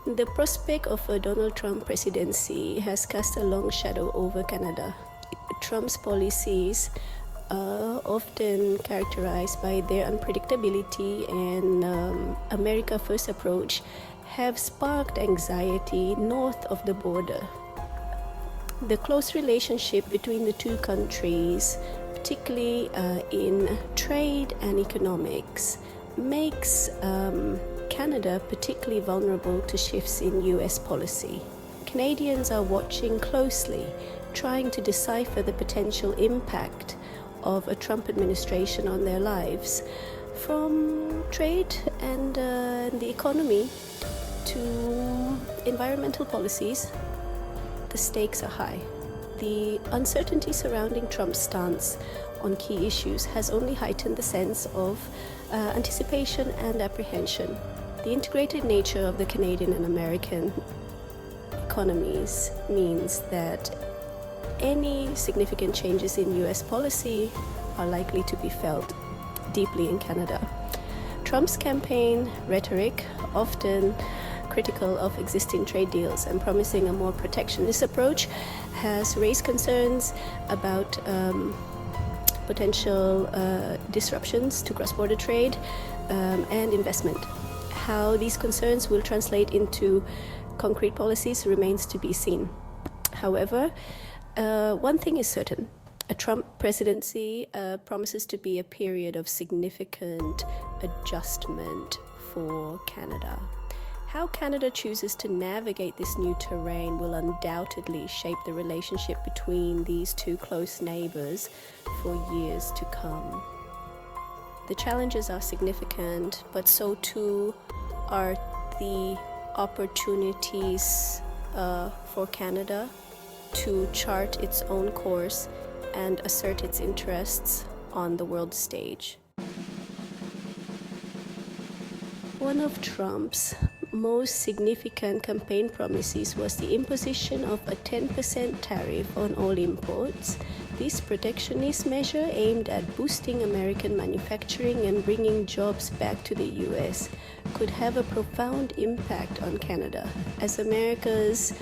The prospect of a Donald Trump presidency has cast a long shadow over Canada. Trump's policies are often characterized by their unpredictability and America First approach have sparked anxiety north of the border. The close relationship between the two countries, particularly in trade and economics, makes Canada particularly vulnerable to shifts in US policy. Canadians are watching closely, trying to decipher the potential impact of a Trump administration on their lives, from trade and the economy to environmental policies. The stakes are high. The uncertainty surrounding Trump's stance on key issues has only heightened the sense of anticipation and apprehension. The integrated nature of the Canadian and American economies means that any significant changes in US policy are likely to be felt deeply in Canada. Trump's campaign rhetoric, often critical of existing trade deals and promising a more protectionist approach, has raised concerns about potential disruptions to cross-border trade and investment. How these concerns will translate into concrete policies remains to be seen. However, one thing is certain. A Trump presidency promises to be a period of significant adjustment for Canada. How Canada chooses to navigate this new terrain will undoubtedly shape the relationship between these two close neighbors for years to come. The challenges are significant, but so too are the opportunities for Canada to chart its own course and assert its interests on the world stage. One of Trump's most significant campaign promises was the imposition of a 10% tariff on all imports. This protectionist measure, aimed at boosting American manufacturing and bringing jobs back to the US, could have a profound impact on Canada. As America's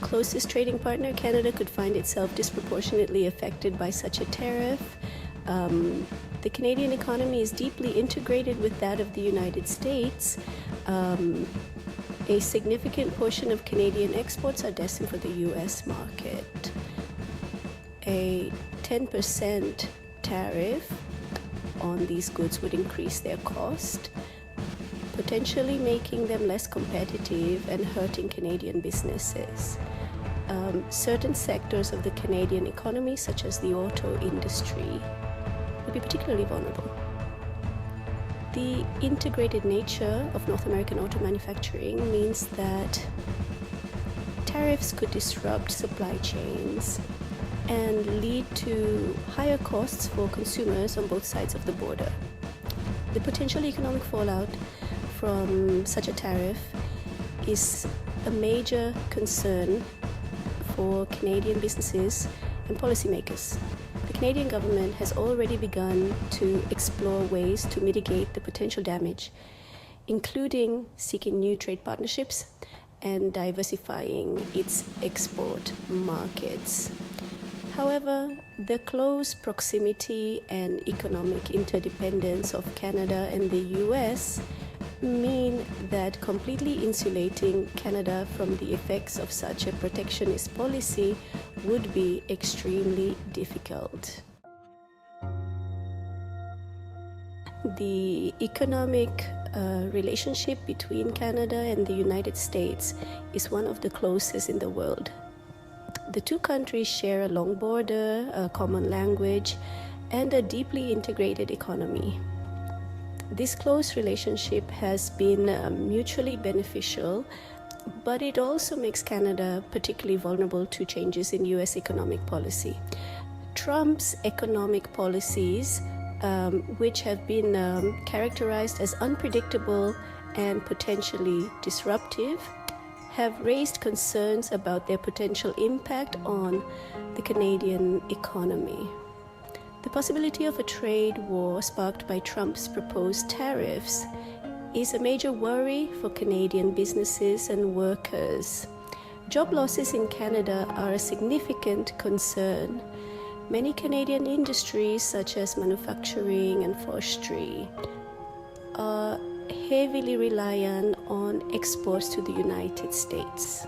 closest trading partner, Canada could find itself disproportionately affected by such a tariff. The Canadian economy is deeply integrated with that of the United States. A significant portion of Canadian exports are destined for the US market. A 10% tariff on these goods would increase their cost, potentially making them less competitive and hurting Canadian businesses. Certain sectors of the Canadian economy, such as the auto industry, would be particularly vulnerable. The integrated nature of North American auto manufacturing means that tariffs could disrupt supply chains and lead to higher costs for consumers on both sides of the border. The potential economic fallout from such a tariff is a major concern for Canadian businesses and policymakers. The Canadian government has already begun to explore ways to mitigate the potential damage, including seeking new trade partnerships and diversifying its export markets. However, the close proximity and economic interdependence of Canada and the US mean that completely insulating Canada from the effects of such a protectionist policy would be extremely difficult. The economic relationship between Canada and the United States is one of the closest in the world. The two countries share a long border, a common language, and a deeply integrated economy. This close relationship has been mutually beneficial, but it also makes Canada particularly vulnerable to changes in US economic policy. Trump's economic policies, which have been characterized as unpredictable and potentially disruptive, have raised concerns about their potential impact on the Canadian economy. The possibility of a trade war sparked by Trump's proposed tariffs is a major worry for Canadian businesses and workers. Job losses in Canada are a significant concern. Many Canadian industries, such as manufacturing and forestry, are heavily reliant on exports to the United States.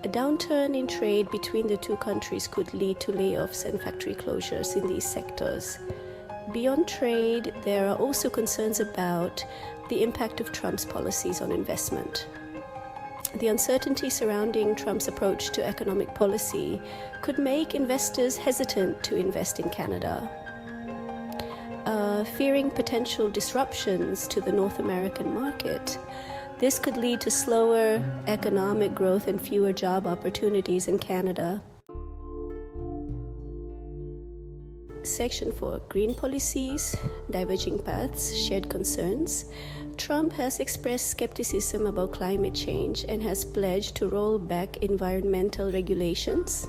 A downturn in trade between the two countries could lead to layoffs and factory closures in these sectors. Beyond trade, there are also concerns about the impact of Trump's policies on investment. The uncertainty surrounding Trump's approach to economic policy could make investors hesitant to invest in Canada. Fearing potential disruptions to the North American market, this could lead to slower economic growth and fewer job opportunities in Canada. Section 4. Green policies, diverging paths, shared concerns. Trump has expressed skepticism about climate change and has pledged to roll back environmental regulations.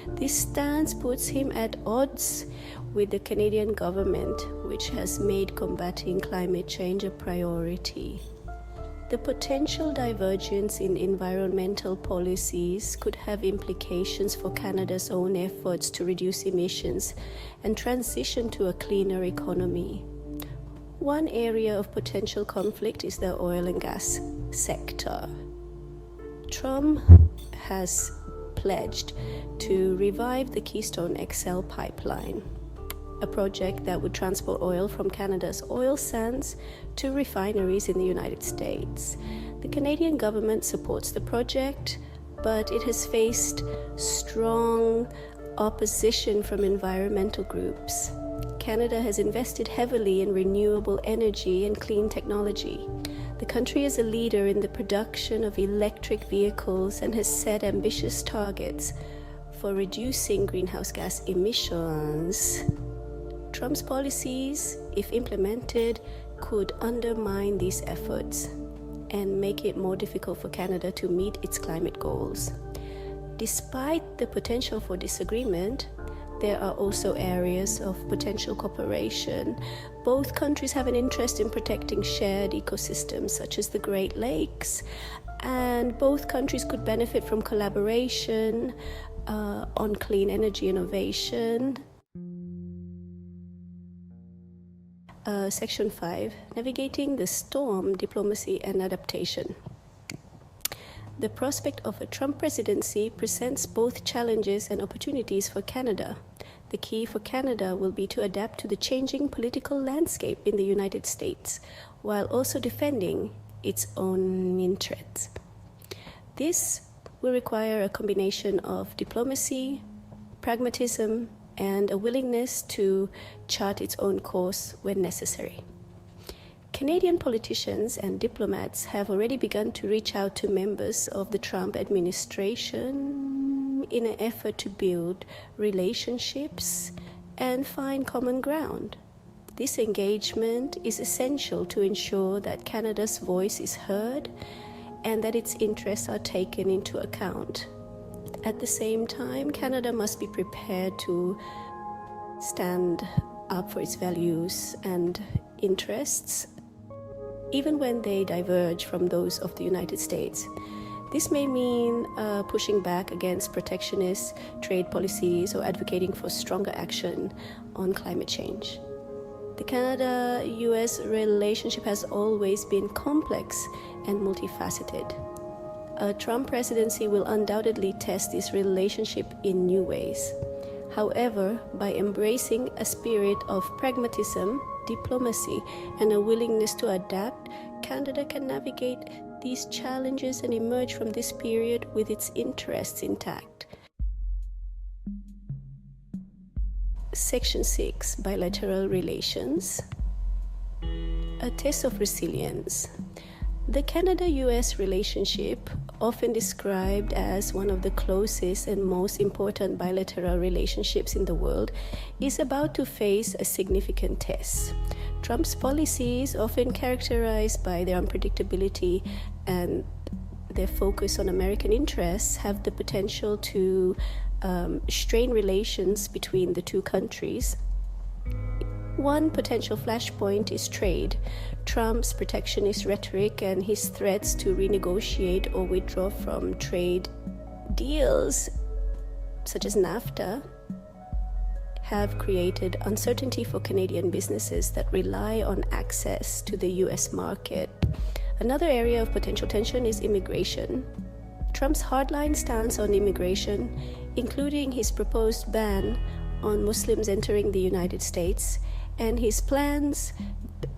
This stance puts him at odds with the Canadian government, which has made combating climate change a priority. The potential divergence in environmental policies could have implications for Canada's own efforts to reduce emissions and transition to a cleaner economy. One area of potential conflict is the oil and gas sector. Trump has pledged to revive the Keystone XL pipeline, a project that would transport oil from Canada's oil sands to refineries in the United States. The Canadian government supports the project, but it has faced strong opposition from environmental groups. Canada has invested heavily in renewable energy and clean technology. The country is a leader in the production of electric vehicles and has set ambitious targets for reducing greenhouse gas emissions. Trump's policies, if implemented, could undermine these efforts and make it more difficult for Canada to meet its climate goals. Despite the potential for disagreement, there are also areas of potential cooperation. Both countries have an interest in protecting shared ecosystems such as the Great Lakes, and both countries could benefit from collaboration on clean energy innovation. Section 5. Navigating the storm, diplomacy and adaptation. The prospect of a Trump presidency presents both challenges and opportunities for Canada. The key for Canada will be to adapt to the changing political landscape in the United States, while also defending its own interests. This will require a combination of diplomacy, pragmatism, and a willingness to chart its own course when necessary. Canadian politicians and diplomats have already begun to reach out to members of the Trump administration in an effort to build relationships and find common ground. This engagement is essential to ensure that Canada's voice is heard and that its interests are taken into account. At the same time, Canada must be prepared to stand up for its values and interests, even when they diverge from those of the United States. This may mean pushing back against protectionist trade policies or advocating for stronger action on climate change. The Canada-US relationship has always been complex and multifaceted. A Trump presidency will undoubtedly test this relationship in new ways. However, by embracing a spirit of pragmatism, diplomacy, and a willingness to adapt, Canada can navigate these challenges and emerge from this period with its interests intact. Section 6. Bilateral relations. A test of resilience. The Canada-US relationship, often described as one of the closest and most important bilateral relationships in the world, is about to face a significant test. Trump's policies, often characterized by their unpredictability and their focus on American interests, have the potential to strain relations between the two countries. One potential flashpoint is trade. Trump's protectionist rhetoric and his threats to renegotiate or withdraw from trade deals, such as NAFTA, have created uncertainty for Canadian businesses that rely on access to the US market. Another area of potential tension is immigration. Trump's hardline stance on immigration, including his proposed ban on Muslims entering the United States and his plans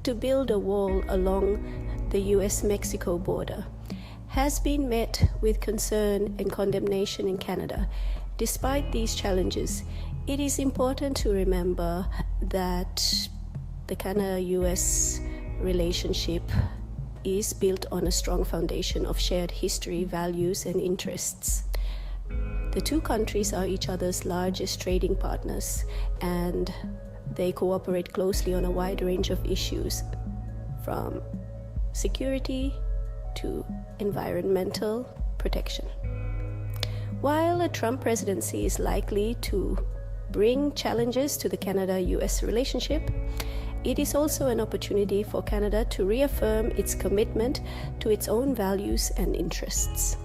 to build a wall along the US-Mexico border, has been met with concern and condemnation in Canada. Despite these challenges, it is important to remember that the Canada-US relationship is built on a strong foundation of shared history, values, and interests. The two countries are each other's largest trading partners, and they cooperate closely on a wide range of issues, from security to environmental protection. While a Trump presidency is likely to bring challenges to the Canada-US relationship, it is also an opportunity for Canada to reaffirm its commitment to its own values and interests.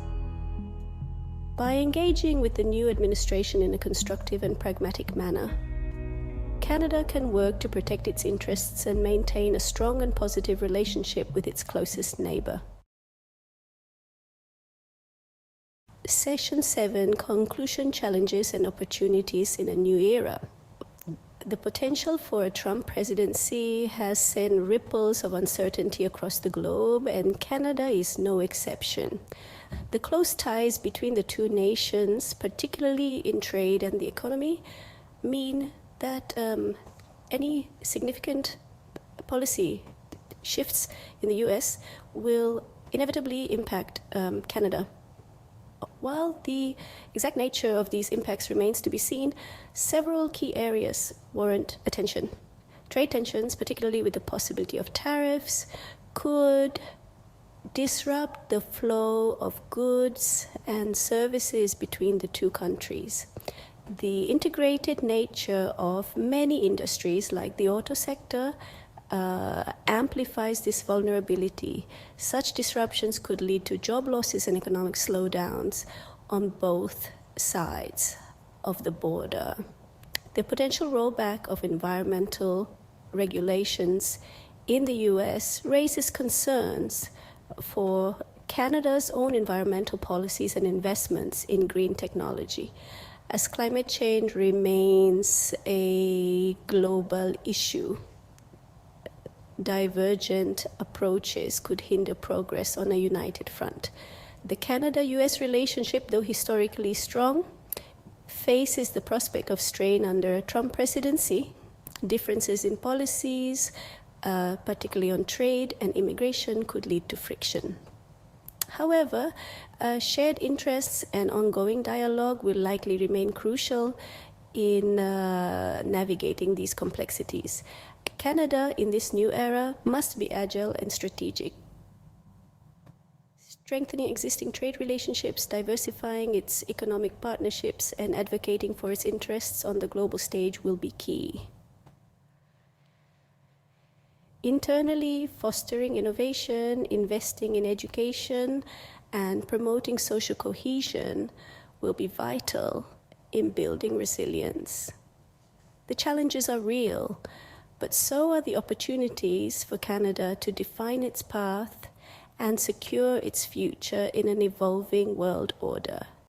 By engaging with the new administration in a constructive and pragmatic manner, Canada can work to protect its interests and maintain a strong and positive relationship with its closest neighbor. Session 7: Conclusion, Challenges and Opportunities in a New Era. The potential for a Trump presidency has sent ripples of uncertainty across the globe, and Canada is no exception. The close ties between the two nations, particularly in trade and the economy, mean that any significant policy shifts in the US will inevitably impact Canada. While the exact nature of these impacts remains to be seen, several key areas warrant attention. Trade tensions, particularly with the possibility of tariffs, could disrupt the flow of goods and services between the two countries. The integrated nature of many industries, like the auto sector, amplifies this vulnerability. Such disruptions could lead to job losses and economic slowdowns on both sides of the border. The potential rollback of environmental regulations in the US raises concerns for Canada's own environmental policies and investments in green technology, as climate change remains a global issue. Divergent approaches could hinder progress on a united front. The Canada-US relationship, though historically strong, faces the prospect of strain under a Trump presidency. Differences in policies, particularly on trade and immigration, could lead to friction. However, shared interests and ongoing dialogue will likely remain crucial in navigating these complexities. Canada, in this new era, must be agile and strategic. Strengthening existing trade relationships, diversifying its economic partnerships, and advocating for its interests on the global stage will be key. Internally, fostering innovation, investing in education, and promoting social cohesion will be vital in building resilience. The challenges are real, but so are the opportunities for Canada to define its path and secure its future in an evolving world order.